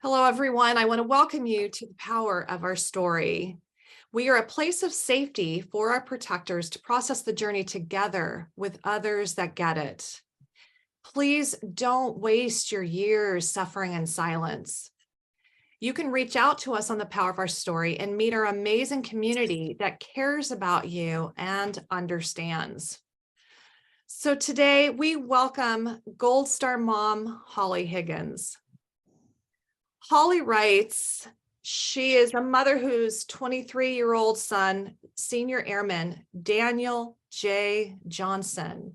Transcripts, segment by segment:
Hello, everyone. I want to welcome you to the power of our story. We are a place of safety for our protectors to process the journey together with others that get it. Please don't waste your years suffering in silence. You can reach out to us on the power of our story and meet our amazing community that cares about you and understands. So today we welcome Gold Star mom, Holly Higgins. Holly writes, she is a mother whose 23-year-old son, senior airman Daniel J Johnson,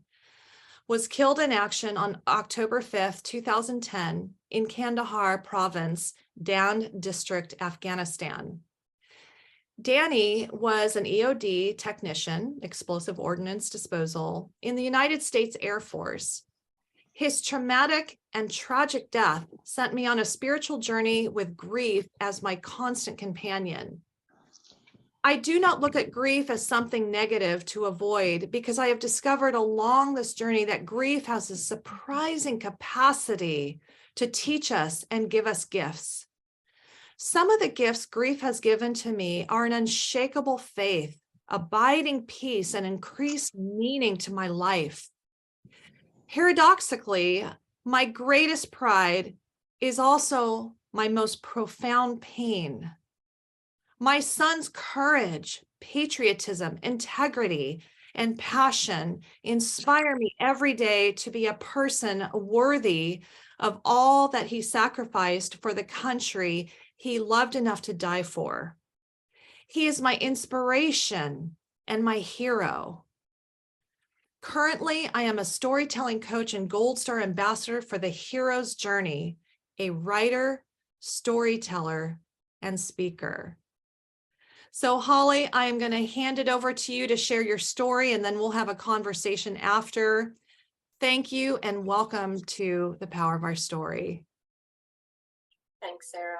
was killed in action on October 5th, 2010 in Kandahar Province, District Afghanistan. Danny was an EOD Technician, explosive ordnance disposal, in the United States Air Force. His traumatic and tragic death sent me on a spiritual journey with grief as my constant companion. I do not look at grief as something negative to avoid because I have discovered along this journey that grief has a surprising capacity to teach us and give us gifts. Some of the gifts grief has given to me are an unshakable faith, abiding peace, and increased meaning to my life. Paradoxically, my greatest pride is also my most profound pain. My son's courage, patriotism, integrity, and passion inspire me every day to be a person worthy of all that he sacrificed for the country he loved enough to die for. He is my inspiration and my hero. Currently, I am a storytelling coach and Gold Star ambassador for the Hero's Journey, a writer, storyteller, and speaker. So Holly, I am going to hand it over to you to share your story, and then we'll have a conversation after. Thank you and welcome to the power of our story. Thanks, Sara.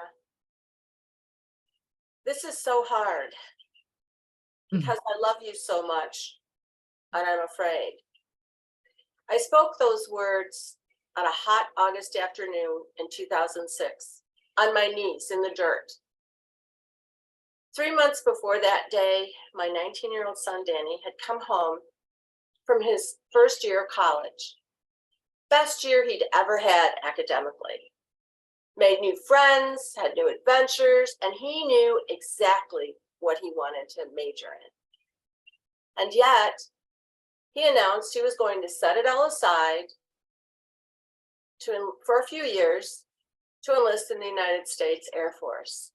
This is so hard because I love you so much. And I'm afraid. I spoke those words on a hot August afternoon in 2006, on my knees in the dirt. 3 months before that day, my 19-year-old son, Danny, had come home from his first year of college. Best year he'd ever had academically. Made new friends, had new adventures, and he knew exactly what he wanted to major in. And yet, he announced he was going to set it all aside for a few years to enlist in the United States Air Force.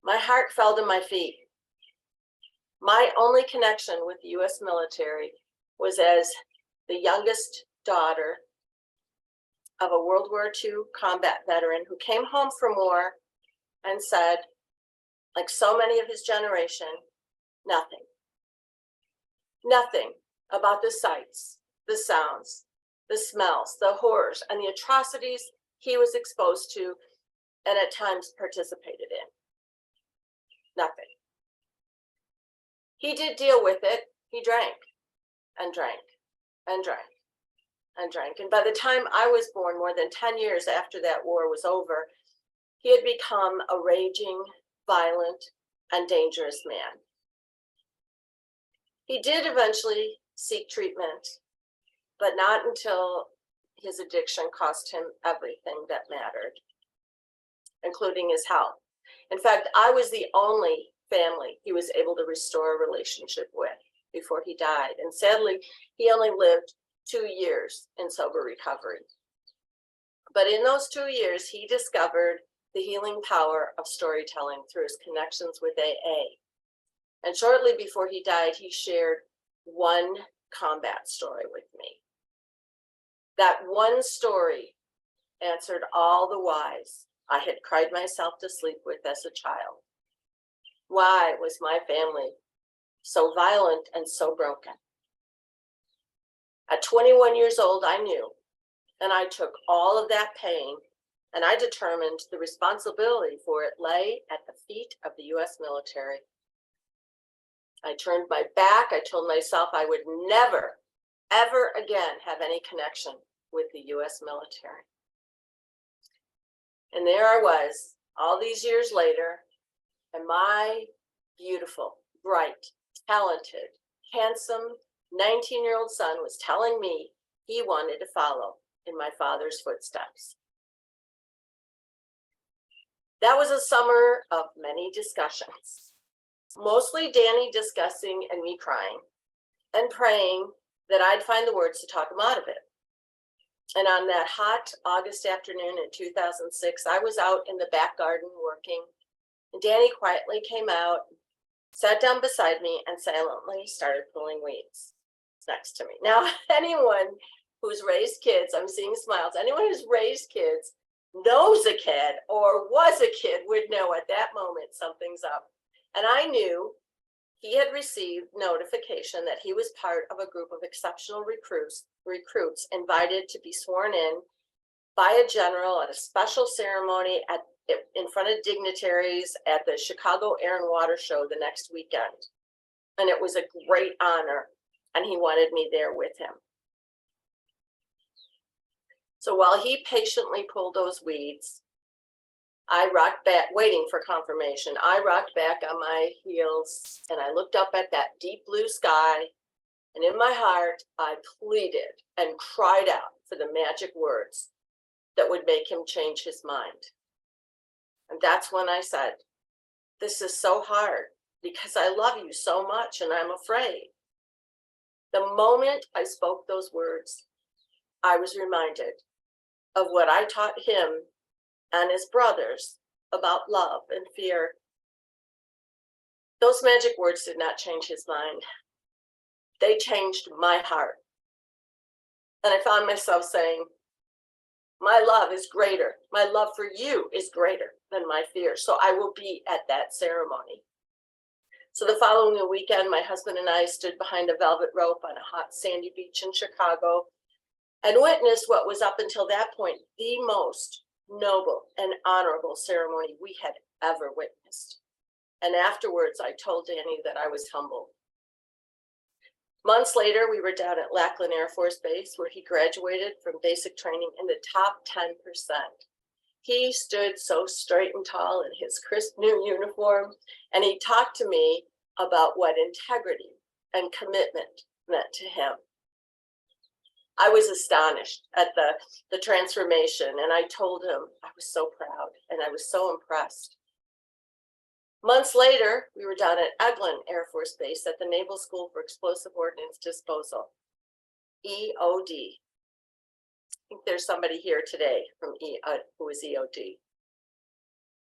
My heart fell to my feet. My only connection with the U.S. military was as the youngest daughter of a World War II combat veteran who came home from war and said, like so many of his generation, nothing. Nothing about the sights, the sounds, the smells, the horrors, and the atrocities he was exposed to and at times participated in. Nothing. He did deal with it. He drank and drank and drank and drank. And by the time I was born, more than 10 years after that war was over, he had become a raging, violent, and dangerous man. He did eventually seek treatment, but not until his addiction cost him everything that mattered, including his health. In fact, I was the only family he was able to restore a relationship with before he died. And sadly, he only lived 2 years in sober recovery. But in those 2 years, he discovered the healing power of storytelling through his connections with AA. And shortly before he died, he shared one combat story with me. That one story answered all the whys I had cried myself to sleep with as a child. Why was my family so violent and so broken? At 21 years old, I knew, and I took all of that pain, and I determined the responsibility for it lay at the feet of the U.S. military. I turned my back. I told myself I would never, ever again have any connection with the U.S. military. And there I was, all these years later, and my beautiful, bright, talented, handsome 19-year-old son was telling me he wanted to follow in my father's footsteps. That was a summer of many discussions, mostly Danny discussing and me crying and praying that I'd find the words to talk him out of it. And on that hot August afternoon in 2006, I was out in the back garden working, and Danny quietly came out, sat down beside me, and silently started pulling weeds next to me. Now, anyone who's raised kids, I'm seeing smiles, anyone who's raised kids, knows a kid or was a kid would know at that moment something's up. And I knew he had received notification that he was part of a group of exceptional recruits invited to be sworn in by a general at a special ceremony in front of dignitaries at the Chicago Air and Water Show the next weekend. And it was a great honor, and he wanted me there with him. So while he patiently pulled those weeds, I rocked back, waiting for confirmation. I rocked back on my heels and I looked up at that deep blue sky. And in my heart, I pleaded and cried out for the magic words that would make him change his mind. And that's when I said, this is so hard because I love you so much and I'm afraid. The moment I spoke those words, I was reminded of what I taught him and his brothers about love and fear. Those magic words did not change his mind. They changed my heart. And I found myself saying, my love is greater. My love for you is greater than my fear. So I will be at that ceremony. So the following weekend, my husband and I stood behind a velvet rope on a hot sandy beach in Chicago and witnessed what was up until that point the most noble and honorable ceremony we had ever witnessed. And afterwards, I told Danny that I was humbled. Months later, we were down at Lackland Air Force Base, where he graduated from basic training in the top 10%. He stood so straight and tall in his crisp new uniform, and he talked to me about what integrity and commitment meant to him. I was astonished at the transformation, and I told him I was so proud and I was so impressed. Months later, we were down at Eglin Air Force Base at the Naval School for Explosive Ordnance Disposal, EOD. I think there's somebody here today from who is EOD.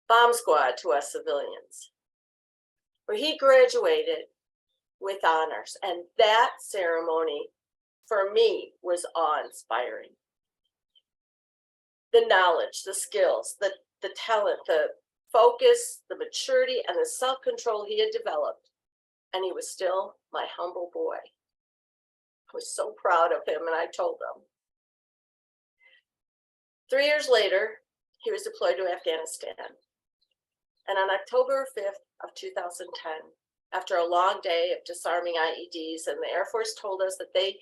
Bomb squad to us civilians, where he graduated with honors, and that ceremony for me was awe-inspiring. The knowledge, the skills, the talent, the focus, the maturity, and the self-control he had developed, and he was still my humble boy. I was so proud of him, and I told him. 3 years later, he was deployed to Afghanistan. And on October 5th of 2010, after a long day of disarming IEDs, and the Air Force told us that they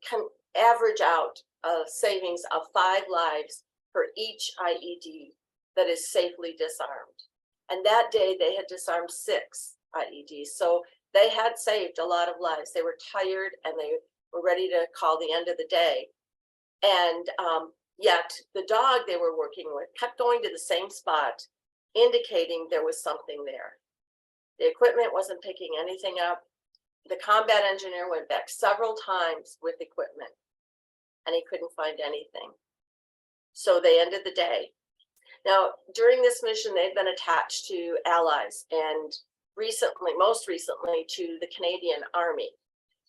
can average out a savings of 5 lives for each IED that is safely disarmed. And that day they had disarmed 6 IEDs. So they had saved a lot of lives. They were tired and they were ready to call the end of the day. And yet the dog they were working with kept going to the same spot, indicating there was something there. The equipment wasn't picking anything up. The combat engineer went back several times with equipment and he couldn't find anything. So they ended the day. Now, during this mission, they'd been attached to allies and most recently to the Canadian Army.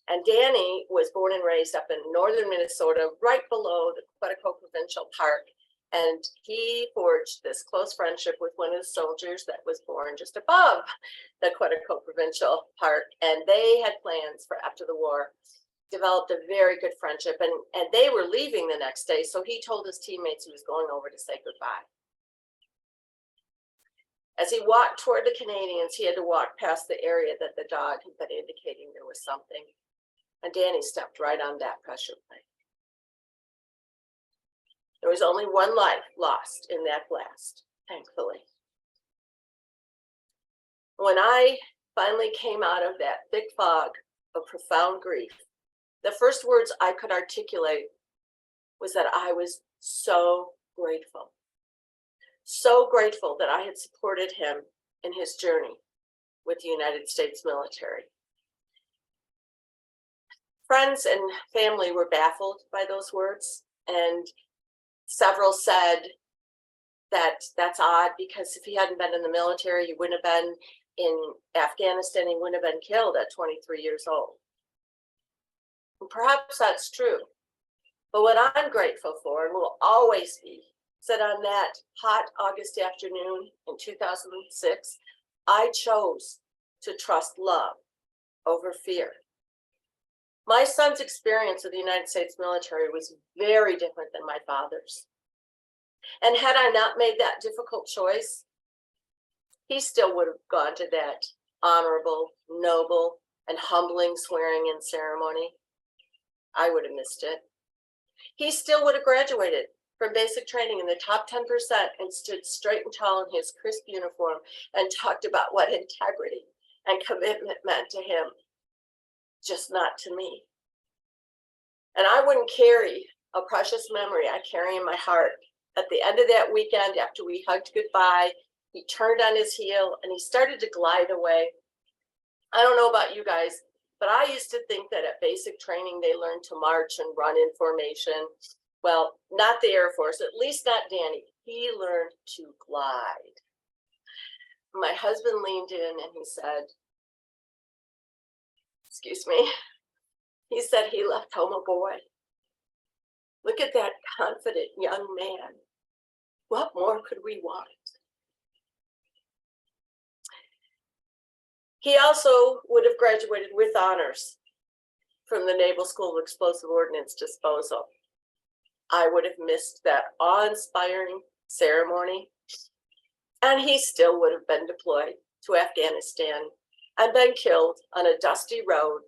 And Danny was born and raised up in northern Minnesota, right below the Quetico Provincial Park. And he forged this close friendship with one of the soldiers that was born just above the Quetico Provincial Park. And they had plans for after the war, developed a very good friendship. And they were leaving the next day. So he told his teammates he was going over to say goodbye. As he walked toward the Canadians, he had to walk past the area that the dog had been indicating there was something. And Danny stepped right on that pressure plate. There was only one life lost in that blast, thankfully. When I finally came out of that thick fog of profound grief, the first words I could articulate was that I was so grateful that I had supported him in his journey with the United States military. Friends and family were baffled by those words, and several said that that's odd because if he hadn't been in the military, he wouldn't have been in Afghanistan, he wouldn't have been killed at 23 years old. And perhaps that's true. But what I'm grateful for and will always be is that on that hot August afternoon in 2006, I chose to trust love over fear. My son's experience of the United States military was very different than my father's. And had I not made that difficult choice, he still would have gone to that honorable, noble, and humbling swearing-in ceremony. I would have missed it. He still would have graduated from basic training in the top 10% and stood straight and tall in his crisp uniform and talked about what integrity and commitment meant to him, just not to me. And I wouldn't carry a precious memory I carry in my heart. At the end of that weekend, after we hugged goodbye, he turned on his heel and he started to glide away. I don't know about you guys, but I used to think that at basic training, they learned to march and run in formation. Well, not the Air Force, at least not Danny. He learned to glide. My husband leaned in and he said, excuse me, he said he left home a boy. Look at that confident young man. What more could we want? He also would have graduated with honors from the Naval School of Explosive Ordnance Disposal. I would have missed that awe-inspiring ceremony, and he still would have been deployed to Afghanistan and been killed on a dusty road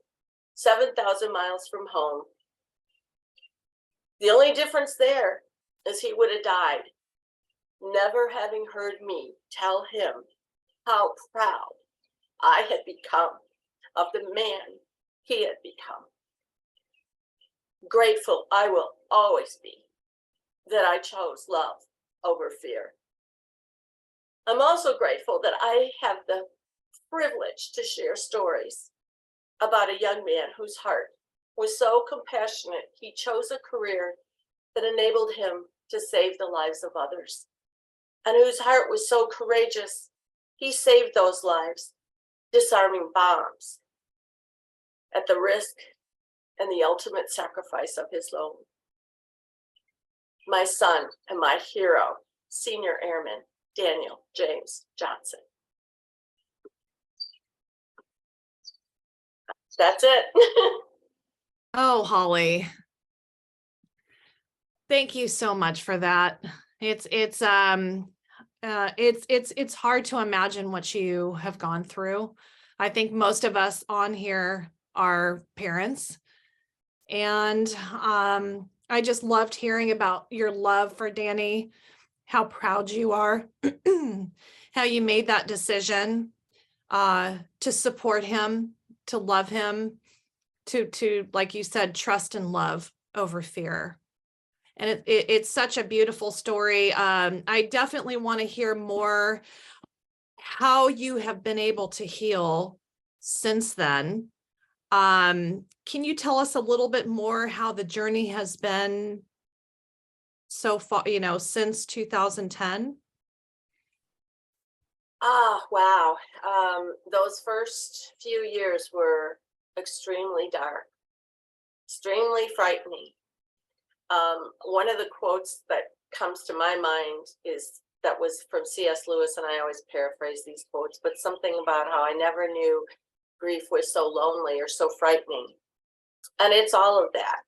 7,000 miles from home. The only difference there is he would have died, never having heard me tell him how proud I had become of the man he had become. Grateful I will always be that I chose love over fear. I'm also grateful that I have the privilege to share stories about a young man whose heart was so compassionate, he chose a career that enabled him to save the lives of others, and whose heart was so courageous, he saved those lives, disarming bombs at the risk and the ultimate sacrifice of his own. My son and my hero, Senior Airman Daniel James Johnson. That's it. Oh, Holly. Thank you so much for that. It's hard to imagine what you have gone through. I think most of us on here are parents. And I just loved hearing about your love for Danny, how proud you are, how you made that decision to support him, to love him, to like you said, trust and love over fear. And it's such a beautiful story. I definitely want to hear more how you have been able to heal since then. Can you tell us a little bit more how the journey has been so far, since 2010? Wow. Those first few years were extremely dark, extremely frightening. One of the quotes that comes to my mind that was from C.S. Lewis, and I always paraphrase these quotes, but something about how I never knew grief was so lonely or so frightening. And it's all of that.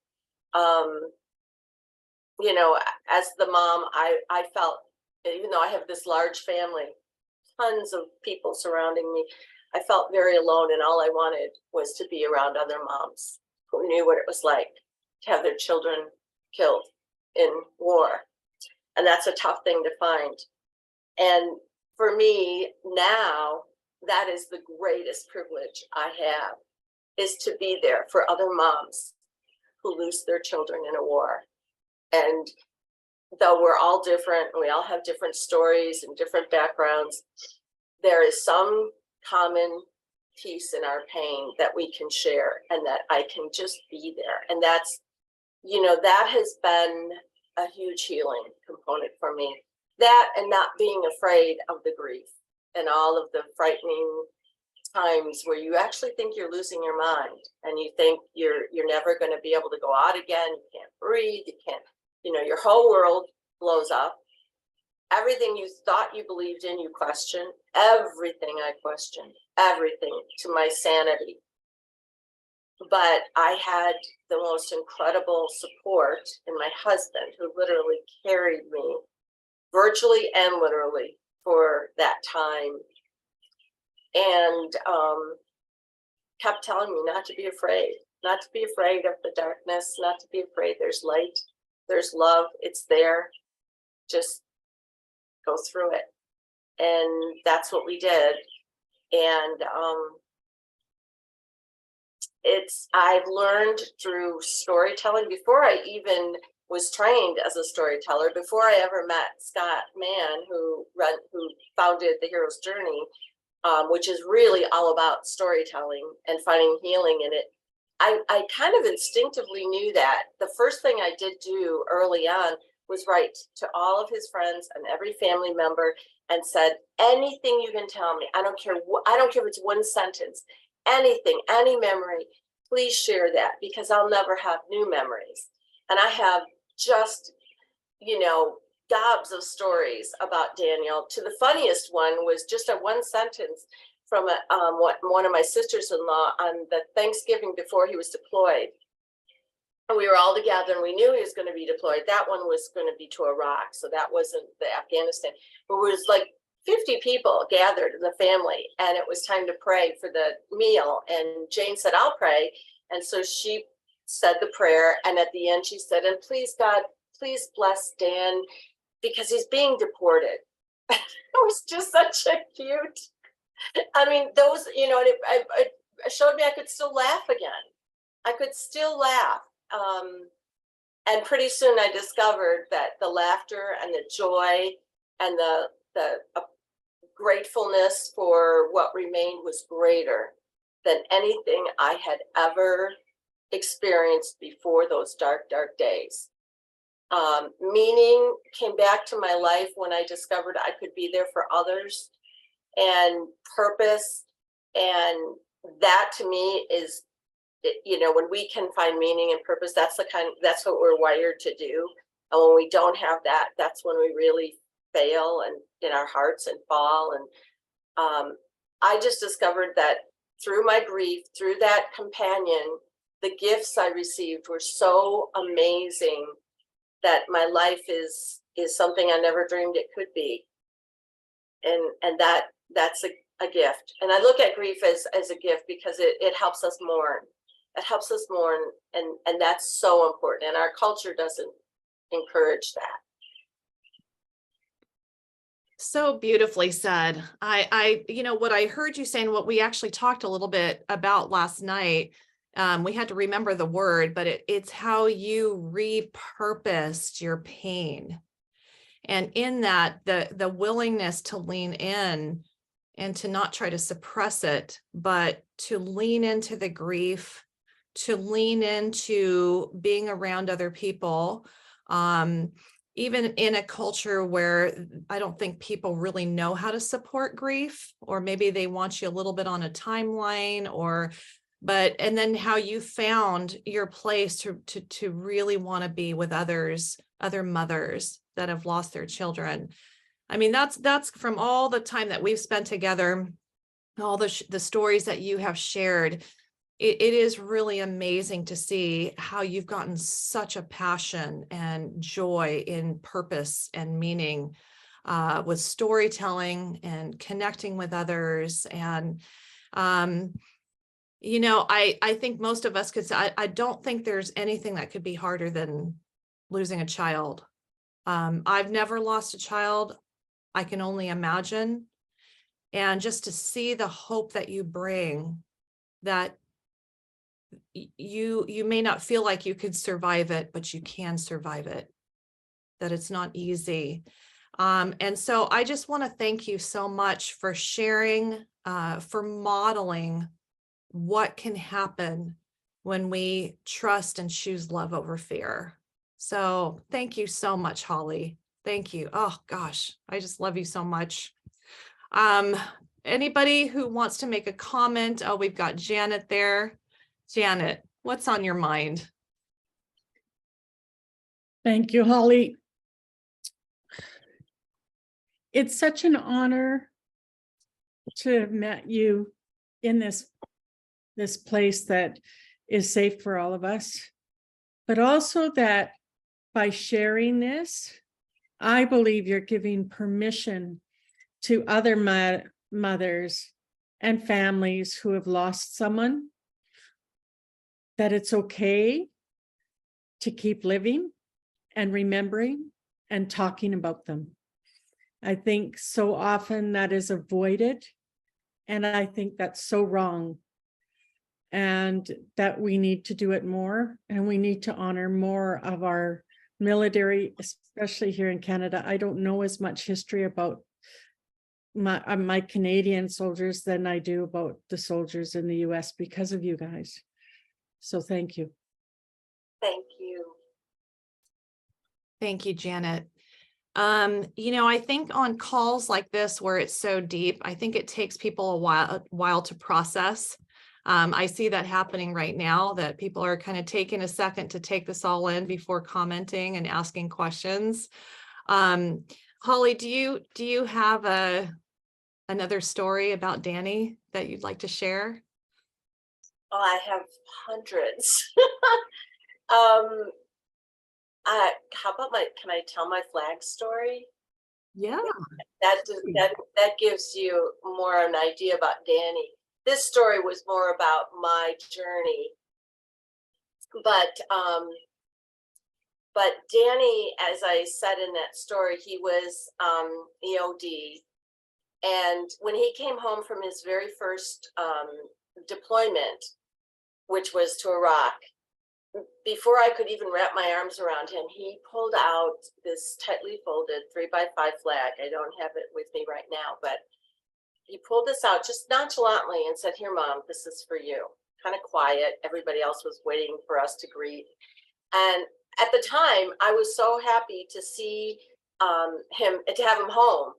As the mom, I felt, even though I have this large family, tons of people surrounding me, I felt very alone, and all I wanted was to be around other moms who knew what it was like to have their children killed in war And that's a tough thing to find. And for me now, that is the greatest privilege I have, is to be there for other moms who lose their children in a war. And though we're all different, and we all have different stories and different backgrounds, there is some common piece in our pain that we can share, and that I can just be there. And that's, that has been a huge healing component for me. That, and not being afraid of the grief and all of the frightening times where you actually think you're losing your mind, and you think you're never going to be able to go out again. You can't breathe. You can't, your whole world blows up. Everything you thought you believed in, you question. Everything I questioned, everything, to my sanity. But I had the most incredible support in my husband, who literally carried me, virtually and literally, for that time. And kept telling me not to be afraid, not to be afraid of the darkness, not to be afraid. There's light, there's love, it's there. Just go through it. And that's what we did. And I've learned through storytelling, before I even was trained as a storyteller, before I ever met Scott Mann, who founded The Hero's Journey, which is really all about storytelling and finding healing in it. I kind of instinctively knew that. The first thing I did do early on was write to all of his friends and every family member and said, anything you can tell me, I don't care if it's one sentence, anything, any memory, please share that, because I'll never have new memories. And I have just, gobs of stories about Daniel. To the funniest one was just a one sentence from one of my sisters-in-law on the Thanksgiving before he was deployed. And we were all together, and we knew he was going to be deployed. That one was going to be to Iraq, so that wasn't the Afghanistan. But it was like 50 people gathered in the family, and it was time to pray for the meal. And Jane said, I'll pray. And so she said the prayer, and at the end she said, and please, God, please bless Dan, because he's being deported. It was just such a cute, those, it showed me I could still laugh again. I could still laugh. And pretty soon I discovered that the laughter and the joy and the gratefulness for what remained was greater than anything I had ever experienced before those dark, dark days. Meaning came back to my life when I discovered I could be there for others, and purpose. And that to me is, when we can find meaning and purpose, that's what we're wired to do. And when we don't have that, that's when we really fail and in our hearts and fall. And I just discovered that through my grief, through that companion, the gifts I received were so amazing that my life is something I never dreamed it could be. And that's a gift. And I look at grief as a gift, because it helps us mourn. It helps us mourn, and that's so important. And our culture doesn't encourage that. So beautifully said. I what I heard you saying, what we actually talked a little bit about last night, we had to remember the word, but it's how you repurposed your pain. And in that, the willingness to lean in and to not try to suppress it, but to lean into the grief, to lean into being around other people, even in a culture where I don't think people really know how to support grief, or maybe they want you a little bit on a timeline, and then how you found your place to really want to be with other mothers that have lost their children. That's from all the time that we've spent together, all the stories that you have shared. It is really amazing to see how you've gotten such a passion and joy in purpose and meaning with storytelling and connecting with others. And, I think most of us could say, I don't think there's anything that could be harder than losing a child. I've never lost a child. I can only imagine. And just to see the hope that you bring, that you may not feel like you could survive it, but you can survive it, that it's not easy. And so I just want to thank you so much for sharing, for modeling what can happen when we trust and choose love over fear. So thank you so much, Holly. Thank you. Oh gosh, I just love you so much. Anybody who wants to make a comment? Oh, we've got Janet there. Janet, what's on your mind? Thank you, Holly. It's such an honor to have met you in this place that is safe for all of us, but also that by sharing this, I believe you're giving permission to other mothers and families who have lost someone, that it's okay to keep living and remembering and talking about them. I think so often that is avoided, and I think that's so wrong, and that we need to do it more, and we need to honor more of our military, especially here in Canada. I don't know as much history about my Canadian soldiers than I do about the soldiers in the US because of you guys. So thank you. Thank you. Thank you, Janet. I think on calls like this where it's so deep, I think it takes people a while to process. I see that happening right now, that people are kind of taking a second to take this all in before commenting and asking questions. Holly, do you have another story about Danny that you'd like to share? Oh, I have hundreds. How about can I tell my flag story? Yeah. That gives you more an idea about Danny. This story was more about my journey, but Danny, as I said in that story, he was EOD, and when he came home from his very first deployment, which was to Iraq, before I could even wrap my arms around him, he pulled out this tightly folded 3x5 flag. I don't have it with me right now, but he pulled this out just nonchalantly and said, "Here, Mom, this is for you." Kind of quiet. Everybody else was waiting for us to greet. And at the time, I was so happy to see to have him home,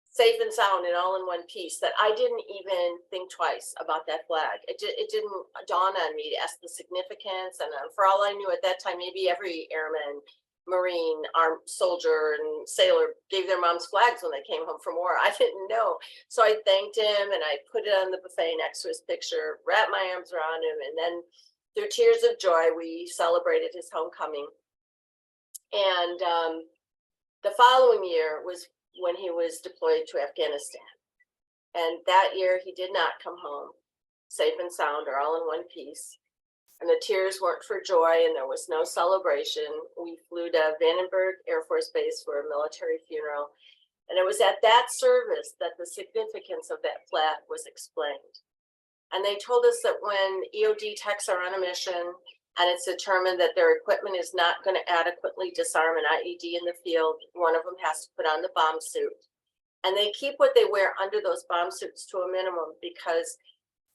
safe and sound and all in one piece, that I didn't even think twice about that flag. It didn't dawn on me to ask the significance. And for all I knew at that time, maybe every airman, Marine, armed soldier, and sailor gave their moms flags when they came home from war. I didn't know. So I thanked him and I put it on the buffet next to his picture, wrapped my arms around him, and then through tears of joy, we celebrated his homecoming. And the following year was when he was deployed to Afghanistan. And that year he did not come home safe and sound or all in one piece. And the tears weren't for joy and there was no celebration. We flew to Vandenberg Air Force Base for a military funeral. And it was at that service that the significance of that flag was explained. And they told us that when EOD techs are on a mission and it's determined that their equipment is not going to adequately disarm an IED in the field, one of them has to put on the bomb suit. And they keep what they wear under those bomb suits to a minimum, because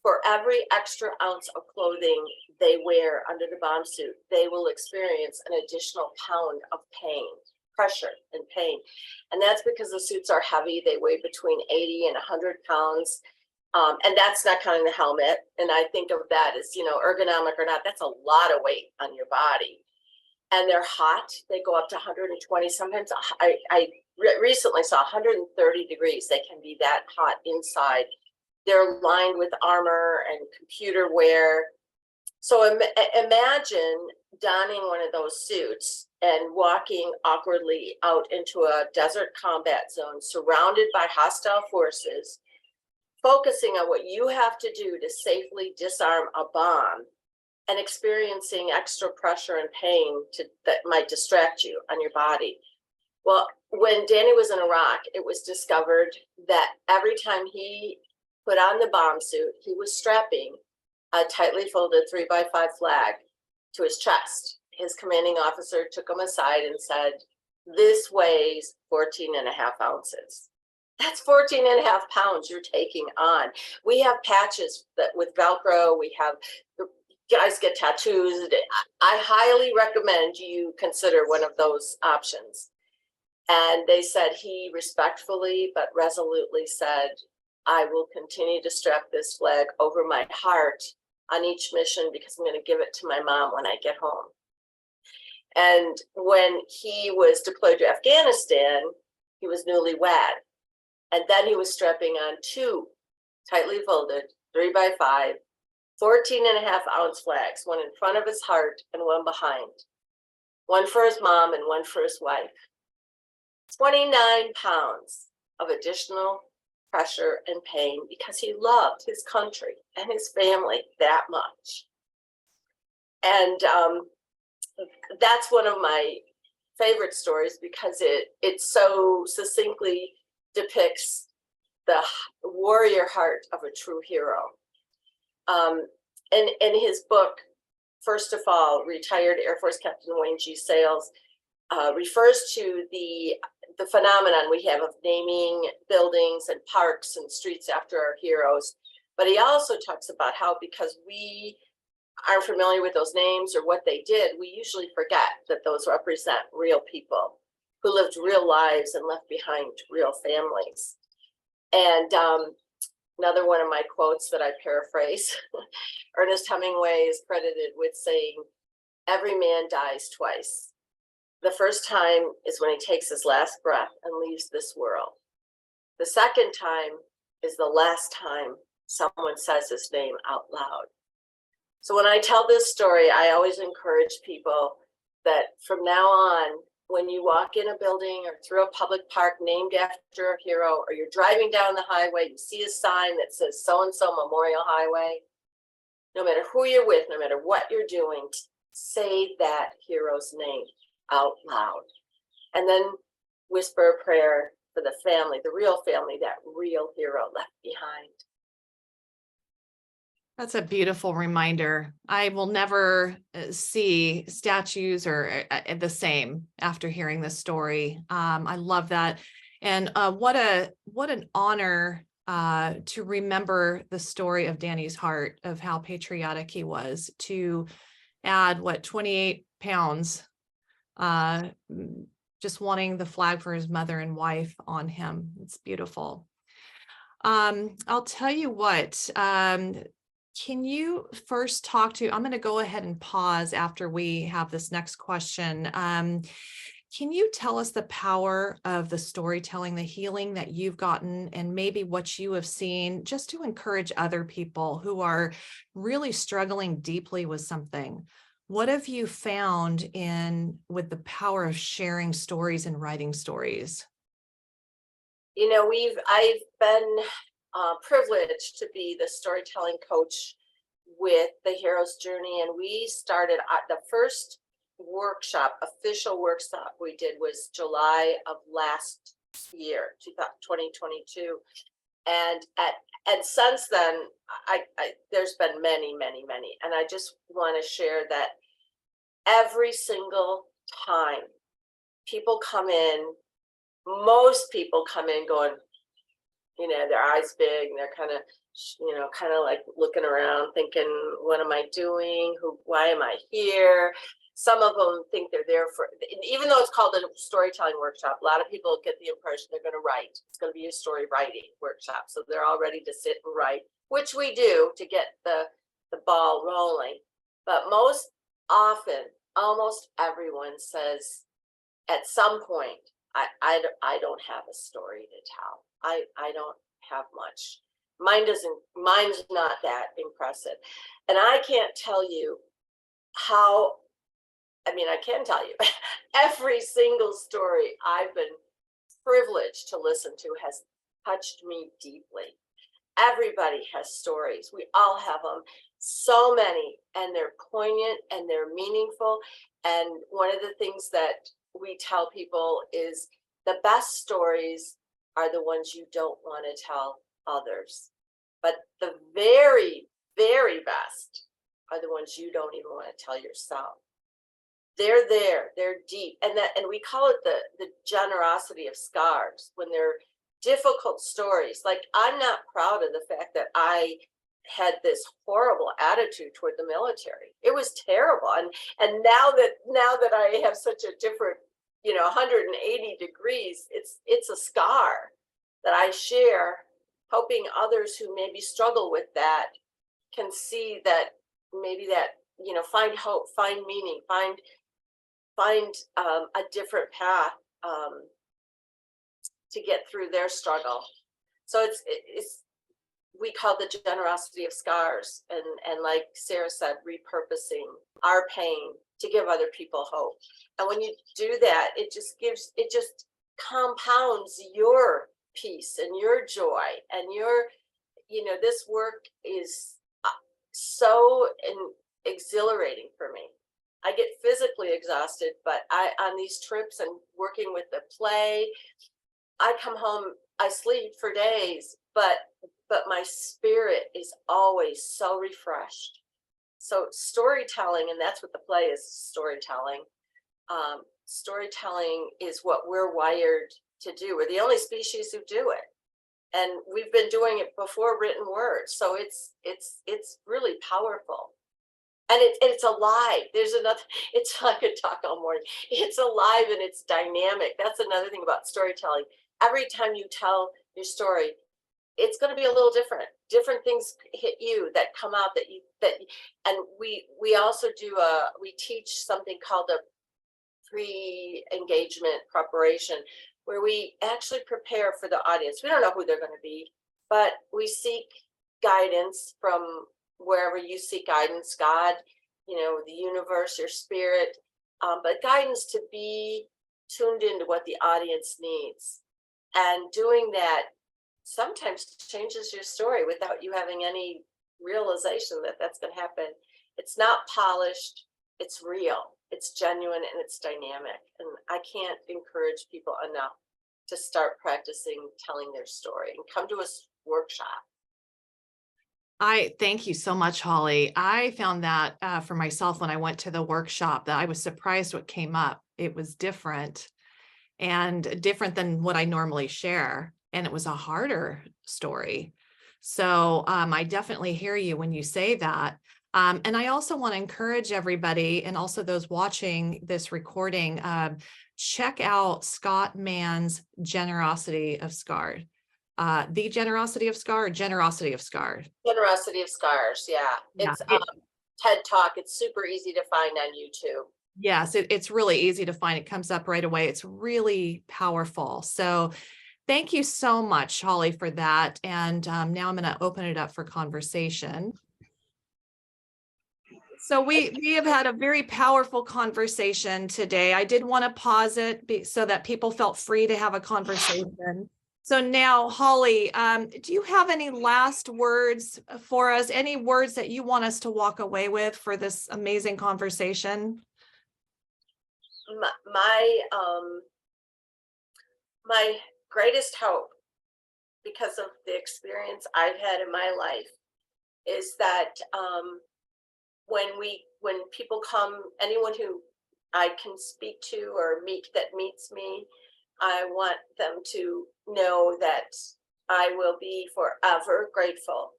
for every extra ounce of clothing they wear under the bomb suit, they will experience an additional pound of pain, pressure and pain. And that's because the suits are heavy. They weigh between 80 and 100 pounds. And that's not counting the helmet. And I think of that as, ergonomic or not, that's a lot of weight on your body. And they're hot. They go up to 120. Sometimes I recently saw 130 degrees. They can be that hot inside. They're lined with armor and computer wear. So imagine donning one of those suits and walking awkwardly out into a desert combat zone surrounded by hostile forces, focusing on what you have to do to safely disarm a bomb and experiencing extra pressure and pain that might distract you on your body. Well, when Danny was in Iraq, it was discovered that every time he put on the bomb suit, he was strapping a tightly folded 3x5 flag to his chest. His commanding officer took him aside and said, "This weighs 14 and a half ounces. That's 14 and a half pounds you're taking on." We have patches that with Velcro, we have guys get tattoos. I highly recommend you consider one of those options. And they said he respectfully but resolutely said, "I will continue to strap this flag over my heart on each mission because I'm going to give it to my mom when I get home." And when he was deployed to Afghanistan, he was newlywed. And then he was strapping on two tightly folded 3x5, 14 and a half ounce flags, one in front of his heart and one behind, one for his mom and one for his wife. 29 pounds of additional pressure and pain because he loved his country and his family that much. And that's one of my favorite stories because it so succinctly depicts the warrior heart of a true hero. And in his book, First to Fall, retired Air Force Captain Wayne G. Sales refers to the phenomenon we have of naming buildings and parks and streets after our heroes. But he also talks about how because we aren't familiar with those names or what they did, we usually forget that those represent real people who lived real lives and left behind real families. And another one of my quotes that I paraphrase, Ernest Hemingway is credited with saying, "Every man dies twice. The first time is when he takes his last breath and leaves this world. The second time is the last time someone says his name out loud." So when I tell this story, I always encourage people that from now on, when you walk in a building or through a public park named after a hero, or you're driving down the highway, you see a sign that says so-and-so Memorial Highway, no matter who you're with, no matter what you're doing, say that hero's name out loud. And then whisper a prayer for the family, the real family, that real hero left behind. That's a beautiful reminder. I will never see statues or the same after hearing this story. I love that. And what an honor to remember the story of Danny's heart, of how patriotic he was, to add 28 pounds, just wanting the flag for his mother and wife on him. It's beautiful. I'll tell you what, can you first talk to, I'm going to go ahead and pause after we have this next question. Can you tell us the power of the storytelling, the healing that you've gotten, and maybe what you have seen, just to encourage other people who are really struggling deeply with something? What have you found with the power of sharing stories and writing stories? You know, I've been privileged to be the storytelling coach with the Hero's Journey, and we started the first official workshop we did was July of last year, 2022, and since then, there's been many, and I just want to share that every single time people come in, most people come in going, you know, their eyes big, and they're kind of like looking around thinking, what am I doing? Why am I here? Some of them think they're there even though it's called a storytelling workshop, a lot of people get the impression they're going to write. It's going to be a story writing workshop. So they're all ready to sit and write, which we do to get the ball rolling. But most often, almost everyone says at some point, I don't have a story to tell. I don't have much. Mine's not that impressive. And I can't tell you I can tell you every single story I've been privileged to listen to has touched me deeply. Everybody has stories. We all have them. So many, and they're poignant and they're meaningful. And one of the things that we tell people is the best stories are the ones you don't want to tell others. But the very, very best are the ones you don't even want to tell yourself. They're there, they're deep. And we call it the generosity of scars when they're difficult stories. Like, I'm not proud of the fact that I had this horrible attitude toward the military. It was terrible. And now that I have such a different, 180 degrees, it's a scar that I share, hoping others who maybe struggle with that can see that maybe that, find hope, find meaning, find a different path to get through their struggle. So it's we call the generosity of scars, and like Sara said, repurposing our pain to give other people hope. And when you do that, it just compounds your peace and your joy and your, this work is so exhilarating for me. I get physically exhausted, but on these trips and working with the play, I come home, I sleep for days, but my spirit is always so refreshed. So storytelling, and that's what the play is, storytelling. Storytelling is what we're wired to do. We're the only species who do it. And we've been doing it before written words. So it's really powerful. And it's alive. There's another, it's like a talk all morning. It's alive and it's dynamic. That's another thing about storytelling. Every time you tell your story, it's going to be a little different. Different things hit you that come out and we also do we teach something called a pre-engagement preparation, where we actually prepare for the audience. We don't know who they're going to be, but we seek guidance from wherever you seek guidance, God, the universe, your spirit, but guidance to be tuned into what the audience needs. And doing that sometimes changes your story without you having any realization that that's going to happen. It's not polished, it's real, it's genuine, and it's dynamic. And I can't encourage people enough to start practicing telling their story and come to a workshop. I thank you so much, Holly. I found that for myself when I went to the workshop, that I was surprised what came up. It was different and different than what I normally share. And it was a harder story. So I definitely hear you when you say that. And I also want to encourage everybody, and also those watching this recording, check out Scott Mann's Generosity of Scars. The Generosity of Scars, Generosity of Scars. Generosity of Scars, yeah. It's TED Talk. It's super easy to find on YouTube. Yes, it's really easy to find. It comes up right away. It's really powerful. So thank you so much, Holly, for that. And now I'm going to open it up for conversation. So we have had a very powerful conversation today. I did want to pause it so that people felt free to have a conversation. So now, Holly, do you have any last words for us? Any words that you want us to walk away with for this amazing conversation? My greatest hope, because of the experience I've had in my life, is that when people come, anyone who I can speak to or meets me, I want them to know that I will be forever grateful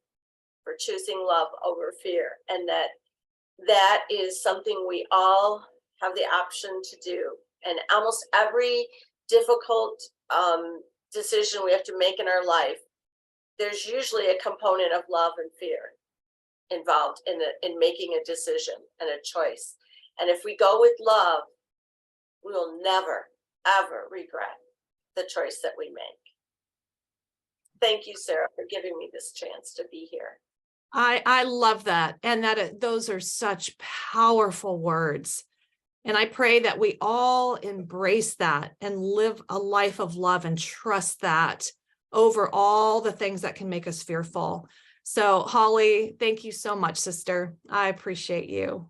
for choosing love over fear, and that is something we all have the option to do. And almost every difficult decision we have to make in our life, there's usually a component of love and fear involved in making a decision and a choice. And if we go with love, we will never, ever regret the choice that we make. Thank you, Sara, for giving me this chance to be here. I love that. And those are such powerful words. And I pray that we all embrace that and live a life of love and trust that over all the things that can make us fearful. So, Holly, thank you so much, sister. I appreciate you.